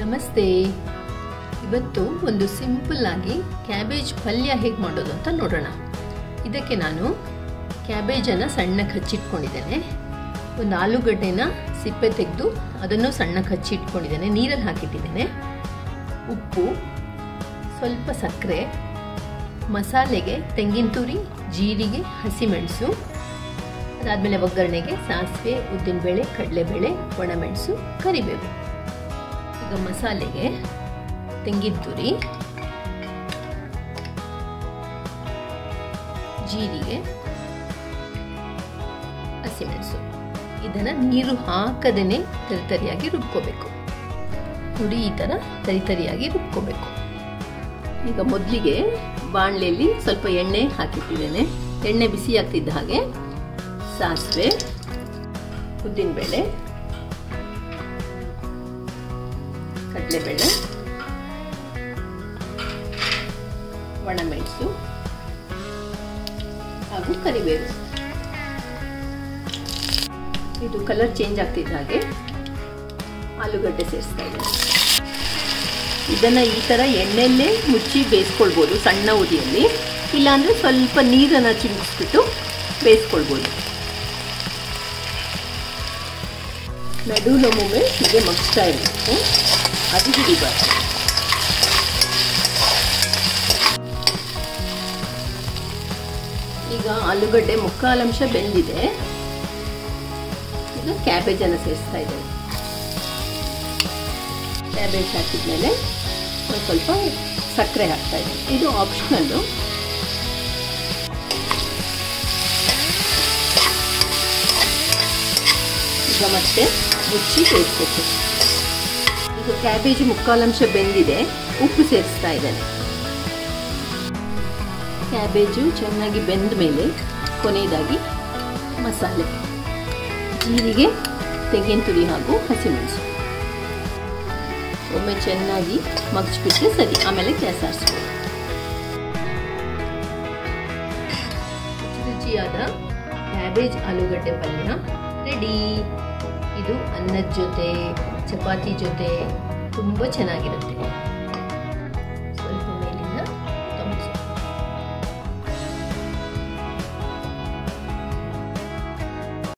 ನಮಸ್ತೆ. ಇವತ್ತು ಒಂದು ಸಿಂಪಲ್ ಆಗಿ ಕ್ಯಾಬೇಜ್ ಪಲ್ಯ ಹೇಗೆ ಮಾಡೋದು ಅಂತ ನೋಡೋಣ. ಇದಕ್ಕೆ ನಾನು ಕ್ಯಾಬೇಜನ್ನು ಸಣ್ಣಕ್ಕೆ ಹಚ್ಚಿಟ್ಕೊಂಡಿದ್ದೇನೆ. ಒಂದು ಆಲೂಗಡ್ಡೆನ ಸಿಪ್ಪೆ ತೆಗೆದು ಅದನ್ನು ಸಣ್ಣಕ್ಕೆ ಹಚ್ಚಿಟ್ಕೊಂಡಿದ್ದೇನೆ. ನೀರಲ್ಲಿ ಹಾಕಿಟ್ಟಿದ್ದೇನೆ. ಉಪ್ಪು, ಸ್ವಲ್ಪ ಸಕ್ಕರೆ, ಮಸಾಲೆಗೆ ತೆಂಗಿನ ತುರಿ, ಜೀರಿಗೆ, ಹಸಿಮೆಣಸು, ಅದಾದಮೇಲೆ ಒಗ್ಗರಣೆಗೆ ಸಾಸಿವೆ, ಉದ್ದಿನಬೇಳೆ, ಕಡಲೆಬೇಳೆ, ಒಣಮೆಣಸು, ಕರಿಬೇವು. ಈಗ ಮಸಾಲೆಗೆ ತೆಂಗಿನ ತುರಿ, ಜೀರಿಗೆ, ಹಸಿಮೆಣಸು, ಇದನ್ನು ನೀರು ಹಾಕದೇನೆ ತರಿತರಿಯಾಗಿ ರುಬ್ಕೋಬೇಕು. ನೋಡಿ, ಈ ಥರ ತರಿತರಿಯಾಗಿ ರುಬ್ಕೋಬೇಕು. ಈಗ ಮೊದಲಿಗೆ ಬಾಣಲೆಯಲ್ಲಿ ಸ್ವಲ್ಪ ಎಣ್ಣೆ ಹಾಕಿಟ್ಟಿದ್ದೇನೆ. ಎಣ್ಣೆ ಬಿಸಿ ಆಗ್ತಿದ್ದ ಹಾಗೆ ಸಾಸಿವೆ, ಉದ್ದಿನಬೇಳೆ, ಕಡಲೆಬೇಳೆ, ಒಣಮೆಣಸು ಹಾಗೂ ಕರಿಬೇವು. ಇದು ಕಲರ್ ಚೇಂಜ್ ಆಗ್ತಿದ್ದ ಹಾಗೆ ಆಲೂಗಡ್ಡೆ ಸೇರಿಸ್ತಾ ಇದ್ದೇನೆ. ಇದನ್ನು ಈ ಥರ ಎಣ್ಣೆಯಲ್ಲೇ ಮುಚ್ಚಿ ಬೇಯಿಸ್ಕೊಳ್ಬೋದು ಸಣ್ಣ ಉರಿಯಲ್ಲಿ, ಇಲ್ಲಾಂದರೆ ಸ್ವಲ್ಪ ನೀರನ್ನು ಚಿಮುಕಿಸ್ಬಿಟ್ಟು ಬೇಯಿಸ್ಕೊಳ್ಬೋದು. ನಡುವೊಮ್ಮೆ ಹೀಗೆ ಮಗ್ಸ್ತಾ ಇರಬೇಕು, ಅದು ಹಿಡಿಬಾರ್ದು. ಈಗ ಆಲೂಗಡ್ಡೆ ಮುಕ್ಕಾಲಂಶ ಬೆಂದಿದೆ. ಈಗ ಕ್ಯಾಬೇಜನ್ನು ಸೇರಿಸ್ತಾ ಇದ್ದೇನೆ. ಕ್ಯಾಬೇಜ್ ಹಾಕಿದ್ಮೇಲೆ ಒಂದು ಸ್ವಲ್ಪ ಸಕ್ಕರೆ ಹಾಕ್ತಾ ಇದ್ದೇನೆ. ಇದು ಆಪ್ಷನಲ್ಲು. ಈಗ ಮತ್ತೆ ಮುಚ್ಚಿ ಬೇಯಿಸಬೇಕು. ಈಗ ಕ್ಯಾಬೇಜ್ ಮುಕ್ಕಾಲಂಶ ಬೆಂದಿದೆ. ಉಪ್ಪು ಸೇರಿಸ್ತಾ ಇದ್ದೇನೆ. ಕ್ಯಾಬೇಜು ಚೆನ್ನಾಗಿ ಬೆಂದ ಮೇಲೆ ಕೊನೆಯದಾಗಿ ಮಸಾಲೆ, ಜೀರಿಗೆ, ತೆಂಗಿನ ತುರಿ ಹಾಗೂ ಹಸಿಮೆಣಸು ಒಮ್ಮೆ ಚೆನ್ನಾಗಿ ಮಗ್ಚಿಬಿಟ್ರೆ ಸರಿ. ಆಮೇಲೆ ಗ್ಯಾಸ್ ಆರಿಸ್ಬೋದು. ರುಚಿಯಾದ ಕ್ಯಾಬೇಜ್ ಆಲೂಗಡ್ಡೆ ಪಲ್ಯ ರೆಡಿ. ಇದು ಅನ್ನದ ಜೊತೆ, ಚಪಾತಿ ಜೊತೆ ತುಂಬ ಚೆನ್ನಾಗಿರುತ್ತೆ.